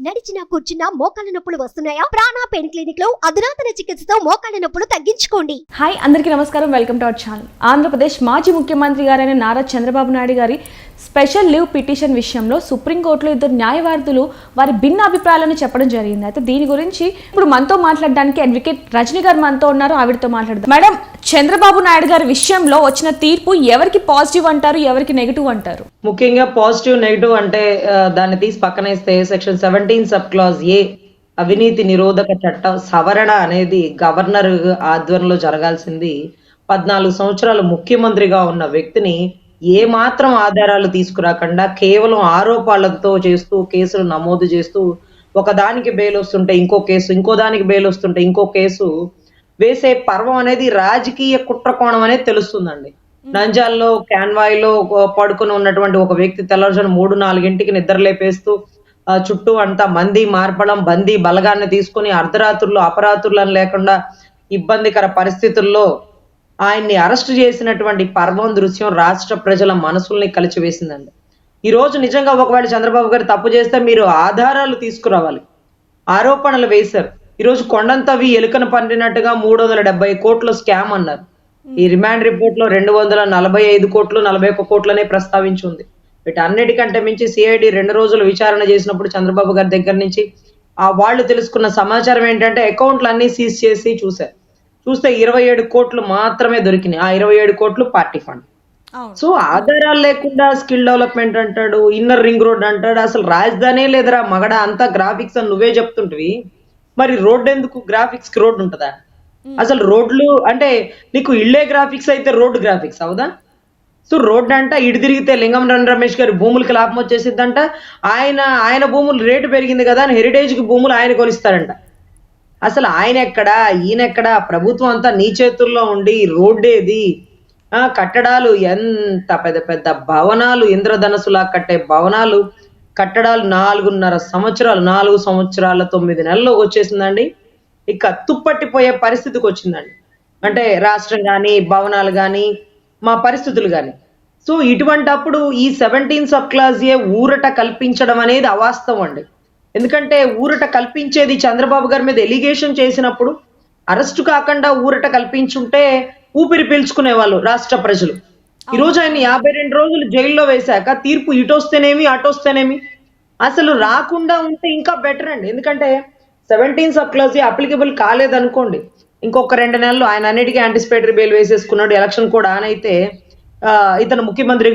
నడిచినా కూర్చున్నా మోకాళ్ళ నొప్పులు వస్తున్నాయా? ప్రాణ పెయిన్ క్లినిక్ లో అధునాతన చికిత్సతో మోకాళ్ళ నొప్పులు తగ్గించుకోండి. హాయ్, అందరికీ నమస్కారం. Welcome to our channel. Andhra Pradesh మాజీ ముఖ్యమంత్రి గారైన నారా చంద్రబాబు నాయుడు గారి స్పెషల్ లీవ్ పిటిషన్ విషయంలో సుప్రీంకోర్టులో ఇద్దరు న్యాయవాదులు వారి భిన్న అభిప్రాయాలను చెప్పడం జరిగింది. అయితే దీని గురించి ఇప్పుడు మనతో మాట్లాడడానికి అడ్వకేట్ రజనీ గారు మనతో ఉన్నారు. ఆవిడతో మాట్లాడదాం. మేడం, చంద్రబాబు నాయుడు గారి విషయంలో వచ్చిన తీర్పు ఎవరికి పాజిటివ్ అంటారు, ఎవరికి నెగిటివ్ అంటారు? ముఖ్యంగా పాజిటివ్ నెగిటివ్ అంటే దాన్ని తీసి పక్కనేస్తే సెక్షన్ 17 సబ్ క్లాజ్ ఏ అవినీతి నిరోధక చట్ట సవరణ అనేది గవర్నర్ ఆధ్వర్యంలో జరగాల్సింది. 14 సంవత్సరాలు ముఖ్యమంత్రిగా ఉన్న వ్యక్తిని ఏ మాత్రం ఆధారాలు తీసుకురాకుండా కేవలం ఆరోపణలతో చేస్తూ కేసులు నమోదు చేస్తూ ఒకదానికి బెయిల్ వస్తుంటే ఇంకో కేసు, ఇంకో దానికి బెయిల్ వస్తుంటే ఇంకో కేసు వేసే పర్వం అనేది రాజకీయ కుట్రకోణం అనేది తెలుస్తుందండి. నంజాల్లో క్యాన్వాయ్లో పడుకుని ఉన్నటువంటి ఒక వ్యక్తి తెల్లవారుజామున 3-4 నిద్రలేపేస్తూ చుట్టూ అంతా మంది మార్పడం, బందీ బలగాన్ని తీసుకుని అర్ధరాత్రులు అపరాత్రులను లేకుండా ఇబ్బందికర పరిస్థితుల్లో ఆయన్ని అరెస్ట్ చేసినటువంటి పర్వం దృశ్యం రాష్ట్ర ప్రజల మనసుల్ని కలిచివేసిందండి. ఈ రోజు నిజంగా ఒకవేళ చంద్రబాబు గారు తప్పు చేస్తే మీరు ఆధారాలు తీసుకురావాలి. ఆరోపణలు వేశారు. ఈరోజు కొండంతవి ఎలుకను పండినట్టుగా 370 కోట్ల స్కామ్ అన్నారు. ఈ రిమాండ్ రిపోర్ట్ లో 245 కోట్లు 41 కోట్లనే ప్రస్తావించి ఉంది. వీటన్నిటికంటే మించి సిఐడి 2 రోజులు విచారణ చేసినప్పుడు చంద్రబాబు గారి దగ్గర నుంచి వాళ్ళు తెలుసుకున్న సమాచారం ఏంటంటే అకౌంట్లు అన్ని సీజ్ చేసి చూశారు. చూస్తే 27 కోట్లు మాత్రమే దొరికినాయి. ఆ 27 కోట్లు పార్టీ ఫండ్. సో ఆధారాలు లేకుండా స్కిల్ డెవలప్మెంట్ అంటాడు, ఇన్నర్ రింగ్ రోడ్ అంటాడు. అసలు రాజధానే లేదురా మగడ, అంతా గ్రాఫిక్స్ అని నువ్వే చెప్తుంటివి. మరి రోడ్ ఎందుకు? గ్రాఫిక్స్ కి రోడ్ ఉంటుందా? అసలు రోడ్లు అంటే నీకు ఇళ్లే గ్రాఫిక్స్ అయితే రోడ్ గ్రాఫిక్స్ అవుదా? సో రోడ్ అంట ఇటు తిరిగితే లింగం రమేష్ గారి భూములకి లాభం వచ్చేసిద్దంట. ఆయన భూములు రేటు పెరిగింది కదా అని హెరిటేజ్ కి భూములు ఆయన కొనిస్తారంట. అసలు ఆయన ఎక్కడా, ఈయనెక్కడా? ప్రభుత్వం అంతా నీ చేతుల్లో ఉండి రోడ్డేది? కట్టడాలు ఎంత పెద్ద పెద్ద భవనాలు, ఇంద్రధనసులా కట్టే భవనాలు కట్టడాలు 4.5 సంవత్సరాలు, 4 సంవత్సరాల 9 నెలలు వచ్చేసిందండి. ఇక తుప్పట్టిపోయే పరిస్థితికి వచ్చిందండి. అంటే రాష్ట్రం కానీ, భవనాలు కానీ, మా పరిస్థితులు కానీ. సో ఇటువంటి అప్పుడు ఈ 17 సబ్ క్లాజ్ ఏ ఊరట కల్పించడం అనేది అవాస్తవం అండి. ఎందుకంటే ఊరట కల్పించేది చంద్రబాబు గారి మీద ఎలిగేషన్ చేసినప్పుడు అరెస్టు కాకుండా ఊరట కల్పించుంటే ఊపిరి పీల్చుకునే వాళ్ళు రాష్ట్ర ప్రజలు. ఈరోజు ఆయన 52 రోజులు జైల్లో వేశాక తీర్పు ఇటొస్తేనేమి అటొస్తేనేమి, అసలు రాకుండా ఉంటే ఇంకా బెటర్ అండి. ఎందుకంటే 17 సబ్ క్లాజ్ అప్లికబుల్ కాలేదనుకోండి, ఇంకొక 2 నెలలు ఆయన అన్నిటికీ యాంటిసిపేటరీ బెయిల్ వేసేసుకున్నాడు. ఎలక్షన్ కూడా ఆన్ అయితే ఇతను ముఖ్యమంత్రి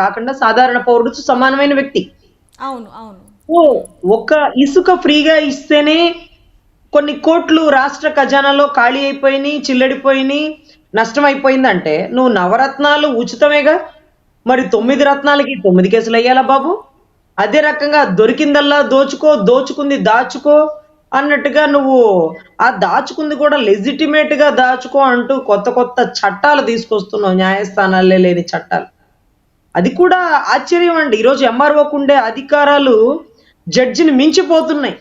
కాకుండా సాధారణ పౌరుడితో సమానమైన వ్యక్తి. అవును అవును. ఒక ఇసుక ఫ్రీగా ఇస్తేనే కొన్ని కోట్లు రాష్ట్ర ఖజానాలో ఖాళీ అయిపోయినాయి, చిల్లడిపోయినాయి, నష్టం అయిపోయిందంటే నువ్వు నవరత్నాలు ఉచితమేగా, మరి 9 రత్నాలకి 9 కేసులు అయ్యాలా బాబు? అదే రకంగా దొరికిందల్లా దోచుకో, దోచుకుంది దాచుకో అన్నట్టుగా నువ్వు ఆ దాచుకుంది కూడా లెజిటిమేట్ గా దాచుకో అంటూ కొత్త కొత్త చట్టాలు తీసుకొస్తున్నావు, న్యాయస్థానాలే లేని చట్టాలు. అది కూడా ఆశ్చర్యం అండి. ఈరోజు ఎంఆర్ఓకు ఉండే అధికారాలు జడ్జిని మించిపోతున్నాయి.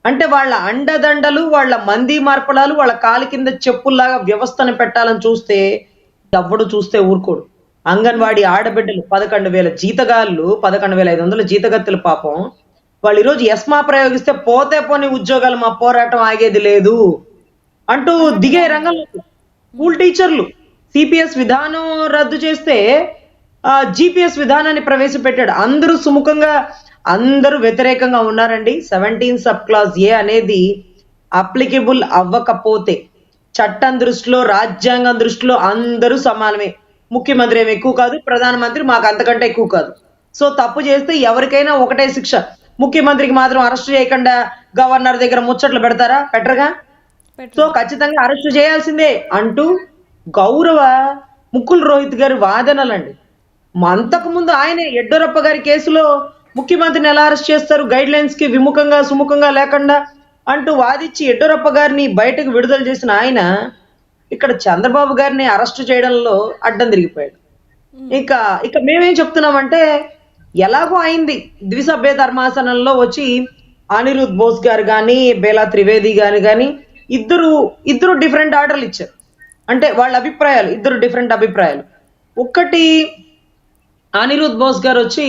అంటే వాళ్ళ అండదండలు, వాళ్ళ మంది మార్పడాలు, వాళ్ళ కాలి కింద చెప్పుల్లాగా వ్యవస్థను పెట్టాలని చూస్తే ఎవడు చూస్తే ఊరుకోడు. అంగన్వాడీ ఆడబిడ్డలు 11,000 జీతగాళ్ళు, 11,500 జీతగత్తులు పాపం వాళ్ళు ఈరోజు ఎస్మా ప్రయోగిస్తే పోతే పోని ఉద్యోగాలు, మా పోరాటం ఆగేది లేదు అంటూ దిగే రంగంలో స్కూల్ టీచర్లు సిపిఎస్ విధానం రద్దు చేస్తే జిపిఎస్ విధానాన్ని ప్రవేశపెట్టాడు. అందరూ సుముఖంగా, అందరూ వ్యతిరేకంగా ఉన్నారండి. 17 సబ్ క్లాజ్ ఏ అనేది అప్లికబుల్ అవ్వకపోతే చట్టం దృష్టిలో, రాజ్యాంగం దృష్టిలో అందరూ సమానమే. ముఖ్యమంత్రి ఏమి ఎక్కువ కాదు, ప్రధానమంత్రి మాకు అంతకంటే ఎక్కువ కాదు. సో తప్పు చేస్తే ఎవరికైనా ఒకటే శిక్ష. ముఖ్యమంత్రికి మాత్రం అరెస్ట్ చేయకుండా గవర్నర్ దగ్గర ముచ్చట్లు పెడతారా? పెట్టరుగా. సో ఖచ్చితంగా అరెస్ట్ చేయాల్సిందే అంటూ గౌరవ ముకుల్ రోహిత్ గారి వాదనలండి. అంతకు ముందు ఆయనే యడ్యూరప్ప గారి కేసులో ముఖ్యమంత్రిని ఎలా అరెస్ట్ చేస్తారు, గైడ్ లైన్స్ కి విముఖంగా సుముఖంగా లేకుండా అంటూ వాదించి యడ్యూరప్ప గారిని బయటకు విడుదల చేసిన ఆయన ఇక్కడ చంద్రబాబు గారిని అరెస్ట్ చేయడంలో అడ్డం తిరిగిపోయాడు. ఇక మేమేం చెప్తున్నామంటే, ఎలాగో అయింది. ద్విసభ్య ధర్మాసనంలో వచ్చి అనిరుద్ బోస్ గారు కానీ, బేలా త్రివేది గారు కానీ ఇద్దరు డిఫరెంట్ ఆర్డర్లు ఇచ్చారు. అంటే వాళ్ళ అభిప్రాయాలు, ఇద్దరు డిఫరెంట్ అభిప్రాయాలు. ఒక్కటి అనిరుద్ బోస్ గారు వచ్చి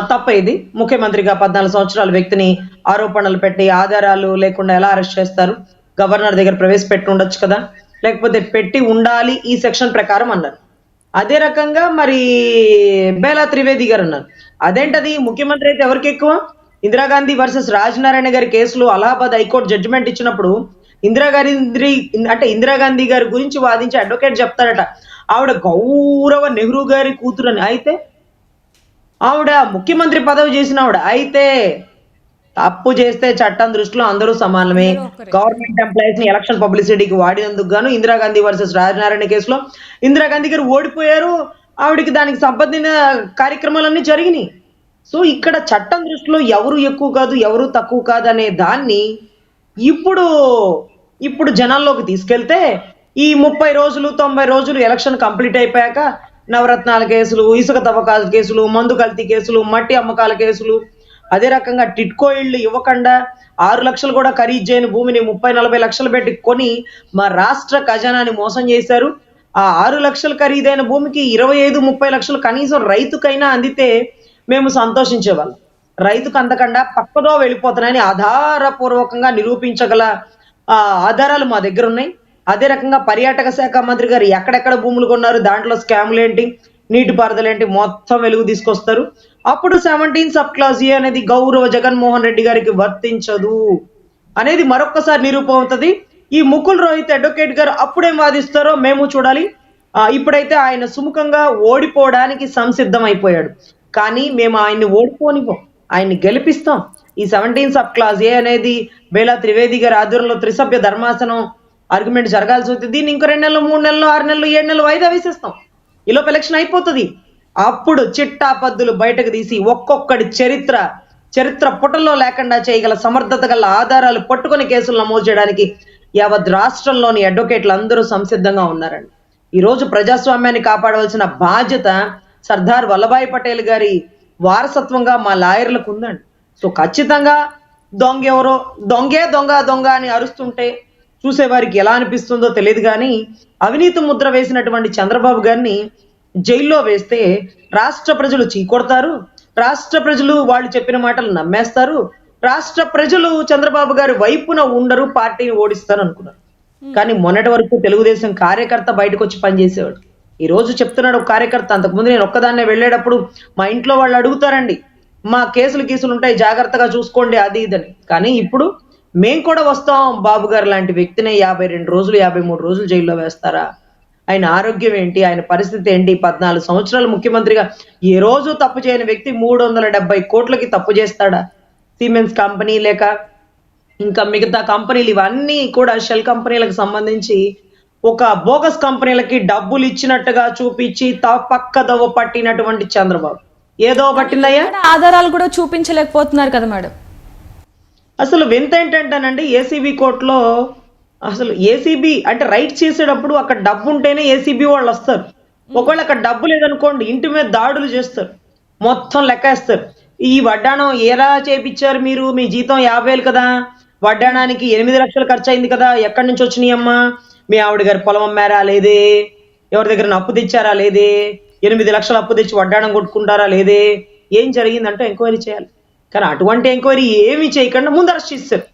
తప్పేది. ముఖ్యమంత్రిగా 14 సంవత్సరాల వ్యక్తిని ఆరోపణలు పెట్టి ఆధారాలు లేకుండా ఎలా అరెస్ట్ చేస్తారు? గవర్నర్ దగ్గర ప్రవేశపెట్టి ఉండొచ్చు కదా! లేకపోతే పెట్టి ఉండాలి ఈ సెక్షన్ ప్రకారం అన్నారు. అదే రకంగా మరి బేలా త్రివేది గారు అన్నారు. అదేంటది ముఖ్యమంత్రి అయితే ఎవరికి ఎక్కువ? ఇందిరాగాంధీ వర్సెస్ రాజనారాయణ గారి కేసులో అలహాబాద్ హైకోర్టు జడ్జిమెంట్ ఇచ్చినప్పుడు ఇందిరాగాంధీ గారి గురించి వాదించే అడ్వకేట్ చెప్తారట, ఆవిడ గౌరవ నెహ్రూ గారి కూతురని. అయితే ఆవిడ ముఖ్యమంత్రి పదవి చేసిన ఆవిడ. అయితే తప్పు చేస్తే చట్టం దృష్టిలో అందరూ సమానమే. గవర్నమెంట్ ఎంప్లాయీస్ ని ఎలక్షన్ పబ్లిసిటీకి వాడినందుకు గాను ఇందిరాగాంధీ వర్సెస్ రాజనారాయణ కేసులో ఇందిరాగాంధీ గారు ఓడిపోయారు. ఆవిడకి దానికి సంబంధించిన కార్యక్రమాలన్నీ జరిగినాయి. సో ఇక్కడ చట్టం దృష్టిలో ఎవరు ఎక్కువ కాదు, ఎవరు తక్కువ కాదు అనే దాన్ని ఇప్పుడు జనాల్లోకి తీసుకెళ్తే ఈ 30 రోజులు 90 రోజులు ఎలక్షన్ కంప్లీట్ అయిపోయాక నవరత్నాల కేసులు, ఇసుక తవ్వకాల కేసులు, మందు కల్తీ కేసులు, మట్టి అమ్మకాల కేసులు, అదే రకంగా టిట్కో ఇళ్లు ఇవ్వకుండా 6 లక్షలు కూడా ఖరీదు చేయని భూమిని 30-40 లక్షలు పెట్టి కొని మా రాష్ట్ర ఖజానాని మోసం చేశారు. ఆ 6 లక్షలు ఖరీదైన భూమికి 25-30 లక్షలు కనీసం రైతుకైనా అందితే మేము సంతోషించేవాళ్ళం. రైతుకు అందకుండా పక్కదో వెళ్ళిపోతున్నాయని ఆధారపూర్వకంగా నిరూపించగల ఆధారాలు మా దగ్గర ఉన్నాయి. అదే రకంగా పర్యాటక శాఖ మంత్రి గారు ఎక్కడెక్కడ భూములు కొన్నారు, దాంట్లో స్కాములు ఏంటి, నీటిపారుదల ఏంటి, మొత్తం వెలుగు తీసుకొస్తారు. అప్పుడు 17 సబ్ క్లాజ్ ఏ అనేది గౌరవ జగన్మోహన్ రెడ్డి గారికి వర్తించదు అనేది మరొక్కసారి నిరూపణ అవుతుంది. ఈ ముకుల్ రోహిత్ అడ్వకేట్ గారు అప్పుడేం వాదిస్తారో మేము చూడాలి. ఇప్పుడైతే ఆయన సుముఖంగా ఓడిపోవడానికి సంసిద్ధం అయిపోయాడు. కానీ మేము ఆయన్ని ఓడిపోనివ్వం, ఆయన్ని గెలిపిస్తాం. ఈ 17 సబ్ క్లాజ్ ఏ అనేది బేలా త్రివేది గారి ఆధ్వర్యంలో త్రిసభ్య ధర్మాసనం ఆర్గ్యుమెంట్ జరగాల్సి వస్తుంది. దీన్ని ఇంకో 2 నెలలు, 3 నెలలు, 6 నెలలు, 7 నెలలు వాయిదా వేసేస్తాం. ఈలోపు ఎలక్షన్ అయిపోతుంది. అప్పుడు చిట్టా పద్దులు బయటకు తీసి ఒక్కొక్కడి చరిత్ర పుటల్లో లేకుండా చేయగల సమర్థత గల ఆధారాలు పట్టుకొని కేసులు నమోదు చేయడానికి యావత్ రాష్ట్రంలోని అడ్వకేట్లు అందరూ సంసిద్ధంగా ఉన్నారండి. ఈ రోజు ప్రజాస్వామ్యాన్ని కాపాడవలసిన బాధ్యత సర్దార్ వల్లభాయ్ పటేల్ గారి వారసత్వంగా మా లాయర్లకు ఉందండి. సో ఖచ్చితంగా దొంగ ఎవరో దొంగ అని అరుస్తుంటే చూసేవారికి ఎలా అనిపిస్తుందో తెలియదు. కానీ అవినీతి ముద్ర వేసినటువంటి చంద్రబాబు గారిని జైల్లో వేస్తే రాష్ట్ర ప్రజలు చీకొడతారు, రాష్ట్ర ప్రజలు వాళ్ళు చెప్పిన మాటలు నమ్మేస్తారు, రాష్ట్ర ప్రజలు చంద్రబాబు గారి వైపున ఉండరు, పార్టీని ఓడిస్తారు అనుకున్నారు. కానీ మొన్నటి వరకు తెలుగుదేశం కార్యకర్త బయటకు వచ్చి పనిచేసేవాడు. ఈ రోజు చెప్తున్నాడు ఒక కార్యకర్త, అంతకుముందు నేను ఒక్కదాన్నే వెళ్ళేటప్పుడు మా ఇంట్లో వాళ్ళు అడుగుతారండి, మా కేసులు ఉంటాయి జాగ్రత్తగా చూసుకోండి అది ఇదని. కానీ ఇప్పుడు మేం కూడా వస్తాం, బాబు గారు లాంటి వ్యక్తిని 52 రోజులు 53 రోజులు జైల్లో వేస్తారా? ఆయన ఆరోగ్యం ఏంటి, ఆయన పరిస్థితి ఏంటి? 14 సంవత్సరాలు ముఖ్యమంత్రిగా ఏ రోజు తప్పు చేయని వ్యక్తి 370 కోట్లకి తప్పు చేస్తాడా? సిమెంట్స్ కంపెనీ లేక ఇంకా మిగతా కంపెనీలు ఇవన్నీ కూడా షెల్ కంపెనీలకు సంబంధించి ఒక బోగస్ కంపెనీలకి డబ్బులు ఇచ్చినట్టుగా చూపించి పక్కదవ పట్టినటువంటి చంద్రబాబు ఏదో పట్టిందయ్యా, ఆధారాలు కూడా చూపించలేకపోతున్నారు కదా మేడం. అసలు వింత ఏంటంటేనండి, ఏసీబీ కోర్టులో అసలు ఏసీబీ అంటే రైట్ చేసేటప్పుడు అక్కడ డబ్బు ఉంటేనే ఏసీబీ వాళ్ళు వస్తారు. ఒకవేళ అక్కడ డబ్బు లేదనుకోండి ఇంటి మీద దాడులు చేస్తారు, మొత్తం లెక్కేస్తారు. ఈ వడ్డాణం ఎలా చేపించారు మీరు, మీ జీతం 50,000 కదా, వడ్డాణానికి 8 లక్షలు ఖర్చు అయింది కదా, ఎక్కడి నుంచి వచ్చినాయి అమ్మా? మీ ఆవిడ గారి పొలం అమ్మారా లేదే, ఎవరి దగ్గర అప్పు తెచ్చారా లేదే, 8 లక్షలు అప్పు తెచ్చి వడ్డాణం కొట్టుకుంటారా లేదే, ఏం జరిగిందంటే ఎంక్వైరీ చేయాలి. కానీ అటువంటి ఎంక్వైరీ ఏమి చేయకుండా ముందు అరెస్ట్ చేస్తారు.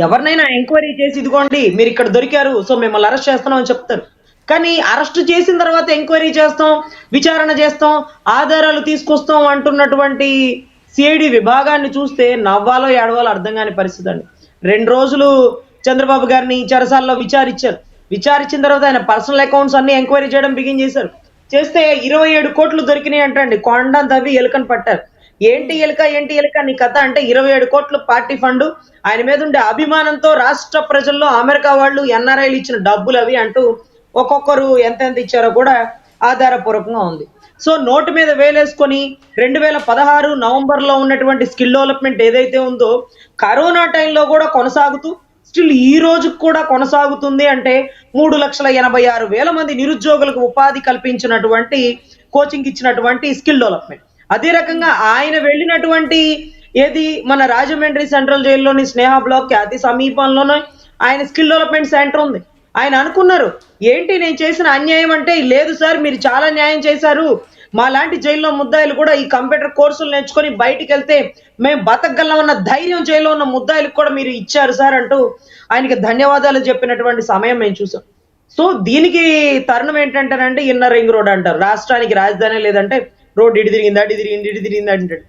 ఎవరినైనా ఎంక్వైరీ చేసి ఇదిగోండి మీరు ఇక్కడ దొరికారు సో మిమ్మల్ని అరెస్ట్ చేస్తున్నాం అని చెప్తారు. కానీ అరెస్ట్ చేసిన తర్వాత ఎంక్వైరీ చేస్తాం, విచారణ చేస్తాం, ఆధారాలు తీసుకొస్తాం అంటున్నటువంటి సిఐడి విభాగాన్ని చూస్తే నవ్వాలో ఏడవాలో అర్థం కాని పరిస్థితి అండి. 2 రోజులు చంద్రబాబు గారిని చెరసాల్లో విచారించిన తర్వాత ఆయన పర్సనల్ అకౌంట్స్ అన్ని ఎంక్వైరీ చేయడం బిగిన్ చేశారు. చేస్తే 27 కోట్లు దొరికినాయి అంటండి. కొండ తవ్వి ఎలుకని పట్టారు. ఏంటి ఎలుక నీ కథ అంటే 27 కోట్లు పార్టీ ఫండ్, ఆయన మీద ఉండే అభిమానంతో రాష్ట్ర ప్రజల్లో అమెరికా వాళ్ళు ఎన్ఆర్ఐలు ఇచ్చిన డబ్బులు అవి అంటూ ఒక్కొక్కరు ఎంత ఇచ్చారో కూడా ఆధారపూర్వకంగా ఉంది. సో నోటు మీద వేలేసుకొని 2016 నవంబర్లో ఉన్నటువంటి స్కిల్ డెవలప్మెంట్ ఏదైతే ఉందో కరోనా టైంలో కూడా కొనసాగుతూ స్టిల్ ఈ రోజుకు కూడా కొనసాగుతుంది. అంటే 3,86,000 మంది నిరుద్యోగులకు ఉపాధి కల్పించినటువంటి కోచింగ్ ఇచ్చినటువంటి స్కిల్ డెవలప్మెంట్. అదే రకంగా ఆయన వెళ్ళినటువంటి ఏది మన రాజమండ్రి సెంట్రల్ జైల్లోని స్నేహ బ్లాక్ కి అతి సమీపంలోనే ఆయన స్కిల్ డెవలప్మెంట్ సెంటర్ ఉంది. ఆయన అనుకున్నారు ఏంటి నేను చేసిన అన్యాయం అంటే, లేదు సార్ మీరు చాలా న్యాయం చేశారు, మా లాంటి జైల్లో ముద్దాయిలు కూడా ఈ కంప్యూటర్ కోర్సులు నేర్చుకొని బయటికి వెళ్తే మేము బతకగలం అన్న ధైర్యం జైల్లో ఉన్న ముద్దాయిలకు కూడా మీరు ఇచ్చారు సార్ అంటూ ఆయనకి ధన్యవాదాలు చెప్పినటువంటి సమయం మేము చూసాం. సో దీనికి తరుణం ఏంటంటేనంటే ఇన్నర్ రింగ్ రోడ్ అంటారు. రాష్ట్రానికి రాజధాని లేదంటే రోడ్ ఇటు తిరిగింది అంటాడు.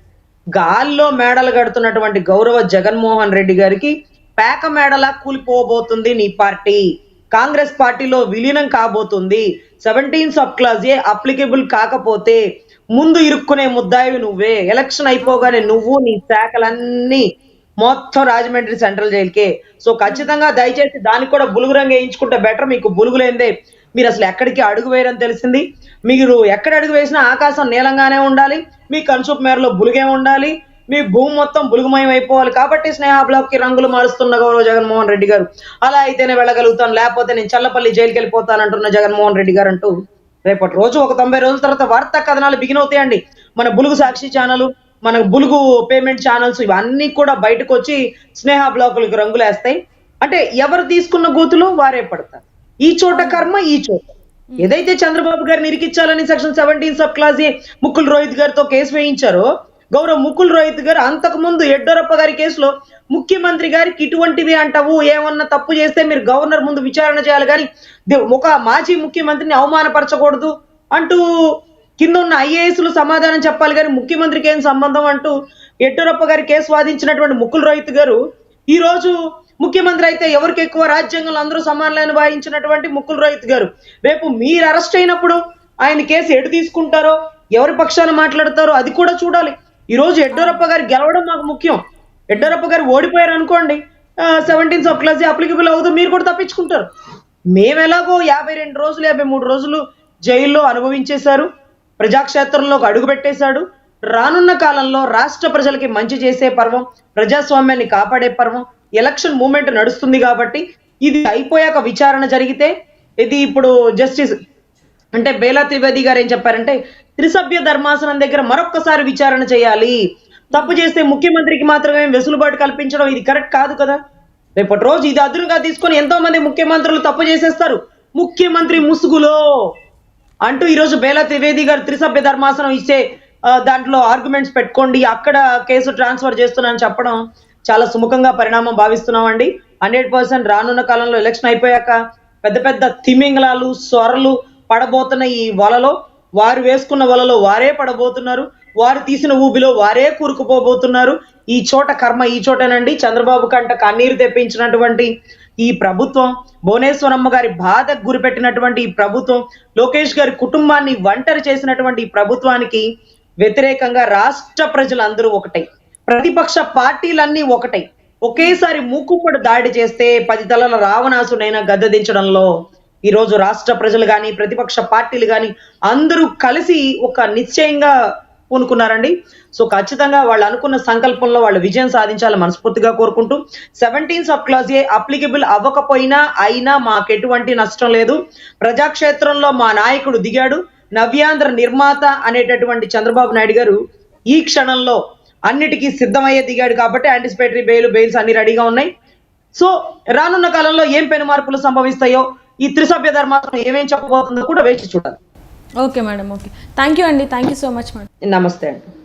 గాల్లో మేడలు కడుతున్నటువంటి గౌరవ జగన్మోహన్ రెడ్డి గారికి పేక మేడలా కూలిపోబోతుంది నీ పార్టీ. కాంగ్రెస్ పార్టీలో విలీనం కాబోతుంది. 17 సబ్ క్లాజ్ ఏ అప్లికేబుల్ కాకపోతే ముందు ఇరుక్కునే ముద్దాయివి నువ్వే. ఎలక్షన్ అయిపోగానే నువ్వు నీ శాఖలన్నీ మొత్తం రాజమండ్రి సెంట్రల్ జైలుకే. సో ఖచ్చితంగా దయచేసి దానికి కూడా బులుగు రంగు వేయించుకుంటే బెటర్. మీకు బులుగులేందే మీరు అసలు ఎక్కడికి అడుగు వేయరని తెలిసింది. మీరు ఎక్కడ అడుగు వేసినా ఆకాశం నీలంగానే ఉండాలి, మీ కన్సూప్ మేరలో బులుగే ఉండాలి, మీ భూమి మొత్తం బులుగుమయం అయిపోవాలి. కాబట్టి స్నేహ బ్లాక్ కి రంగులు మారుస్తున్న గౌరవ జగన్మోహన్ రెడ్డి గారు అలా అయితేనే వెళ్ళగలుగుతాను, లేకపోతే నేను చల్లపల్లి జైలుకి వెళ్ళిపోతానంటున్న జగన్మోహన్ రెడ్డి గారు అంటూ రేపటి రోజు ఒక 90 రోజుల తర్వాత వార్తా కథనాలు బిగిన్ అవుతాయండి. మన బులుగు సాక్షి ఛానల్, మన బులుగు పేమెంట్ ఛానల్స్ ఇవన్నీ కూడా బయటకు వచ్చి స్నేహ బ్లాకులకు రంగులు వేస్తాయి. అంటే ఎవరు తీసుకున్న గోతులు వారే పడతారు. ఈ చోట కర్మ ఈ చోట. ఏదైతే చంద్రబాబు గారిని ఇరికించాలని సెక్షన్ 17 సబ్ క్లాస్ ఏ ముకుల్ రోహిత్ గారితో కేసు వేయించారో, గౌరవ్ ముకుల్ రోహిత్ గారు అంతకు ముందు యడ్యూరప్ప గారి కేసులో ముఖ్యమంత్రి గారికి ఇటువంటివి అంటావు, ఏమన్నా తప్పు చేస్తే మీరు గవర్నర్ ముందు విచారణ చేయాలి కానీ ఒక మాజీ ముఖ్యమంత్రిని అవమానపరచకూడదు అంటూ కింద ఉన్న ఐఏఎస్లు సమాధానం చెప్పాలి కానీ ముఖ్యమంత్రికి ఏం సంబంధం అంటూ యడ్యూరప్ప గారి కేసు వాదించినటువంటి ముకుల్ రోహిత్ గారు ఈ రోజు ముఖ్యమంత్రి అయితే ఎవరికి ఎక్కువ, రాజ్యాంగంలో అందరూ సమానులని వాయించినటువంటి ముకుల్ రోహిత్ గారు రేపు మీరు అరెస్ట్ అయినప్పుడు ఆయన కేసు ఎటు తీసుకుంటారో, ఎవరి పక్షాన మాట్లాడతారో అది కూడా చూడాలి. ఈ రోజు యడ్యూరప్ప గారు గెలవడం మాకు ముఖ్యం. యడ్యూరప్ప గారు ఓడిపోయారు అనుకోండి, 17 సబ్ క్లాస్ అప్లికబుల్ అవ్వదు, మీరు కూడా తప్పించుకుంటారు. మేము ఎలాగో 52 రోజులు 53 రోజులు జైల్లో అనుభవించేశారు, ప్రజాక్షేత్రంలోకి అడుగు పెట్టేశాడు. రానున్న కాలంలో రాష్ట్ర ప్రజలకి మంచి చేసే పర్వం, ప్రజాస్వామ్యాన్ని కాపాడే పర్వం, ఎలక్షన్ మూమెంట్ నడుస్తుంది కాబట్టి ఇది అయిపోయాక విచారణ జరిగితే, ఇది ఇప్పుడు జస్టిస్ అంటే బేలా త్రివేది గారు ఏం చెప్పారంటే త్రిసభ్య ధర్మాసనం దగ్గర మరొక్కసారి విచారణ చేయాలి. తప్పు చేస్తే ముఖ్యమంత్రికి మాత్రమే వెసులుబాటు కల్పించడం ఇది కరెక్ట్ కాదు కదా. రేపటి రోజు ఇది అదునుగా తీసుకొని ఎంతో మంది ముఖ్యమంత్రులు తప్పు చేసేస్తారు ముఖ్యమంత్రి ముసుగులో అంటూ ఈరోజు బేలా త్రివేది గారు త్రిసభ్య ధర్మాసనం ఇచ్చే దాంట్లో ఆర్గ్యుమెంట్స్ పెట్టుకోండి, అక్కడ కేసు ట్రాన్స్ఫర్ చేస్తున్నానని చెప్పడం చాలా సుముఖంగా పరిణామం భావిస్తున్నామండి. 100% రానున్న కాలంలో ఎలక్షన్ అయిపోయాక పెద్ద పెద్ద తిమింగలాలు సొరలు పడబోతున్న ఈ వలలో, వారు వేసుకున్న వలలో వారే పడబోతున్నారు, వారు తీసిన ఊబిలో వారే కూరుకుపోబోతున్నారు. ఈ చోట కర్మ ఈ చోటనండి. చంద్రబాబు కంట కన్నీరు తెప్పించినటువంటి ఈ ప్రభుత్వం, భువనేశ్వరమ్మ గారి బాధకు గురిపెట్టినటువంటి ఈ ప్రభుత్వం, లోకేష్ గారి కుటుంబాన్ని ఒంటరి చేసినటువంటి ఈ ప్రభుత్వానికి వ్యతిరేకంగా రాష్ట్ర ప్రజలందరూ ఒకటై, ప్రతిపక్ష పార్టీలన్నీ ఒకటై ఒకేసారి మూకుపడి దాడి చేస్తే 10 తలల రావణాసుడైనా గద్దెదించడంలో ఈ రోజు రాష్ట్ర ప్రజలు కానీ ప్రతిపక్ష పార్టీలు కానీ అందరూ కలిసి ఒక నిశ్చయంగా పూనుకున్నారండి. సో ఖచ్చితంగా వాళ్ళు అనుకున్న సంకల్పంలో వాళ్ళు విజయం సాధించాలని మనస్ఫూర్తిగా కోరుకుంటూ 17 సబ్ క్లాజ్ ఏ అప్లికబుల్ అవ్వకపోయినా అయినా మాకు ఎటువంటి నష్టం లేదు. ప్రజాక్షేత్రంలో మా నాయకుడు దిగాడు, నవ్యాంధ్ర నిర్మాత అనేటటువంటి చంద్రబాబు నాయుడు గారు ఈ క్షణంలో అన్నిటికీ సిద్ధమయ్యే దిగాడు కాబట్టి యాంటిసిపేటరీ బెయిల్స్ అన్ని రెడీగా ఉన్నాయి. సో రానున్న కాలంలో ఏం పెను మార్పులు సంభవిస్తాయో, ఈ త్రిసభ్య ధర్మాసనం ఏమేం చెప్పబోతుందో కూడా వేచి చూడాలి. Okay madam, okay, thank you అండి, thank you so much madam. నమస్తే అండి.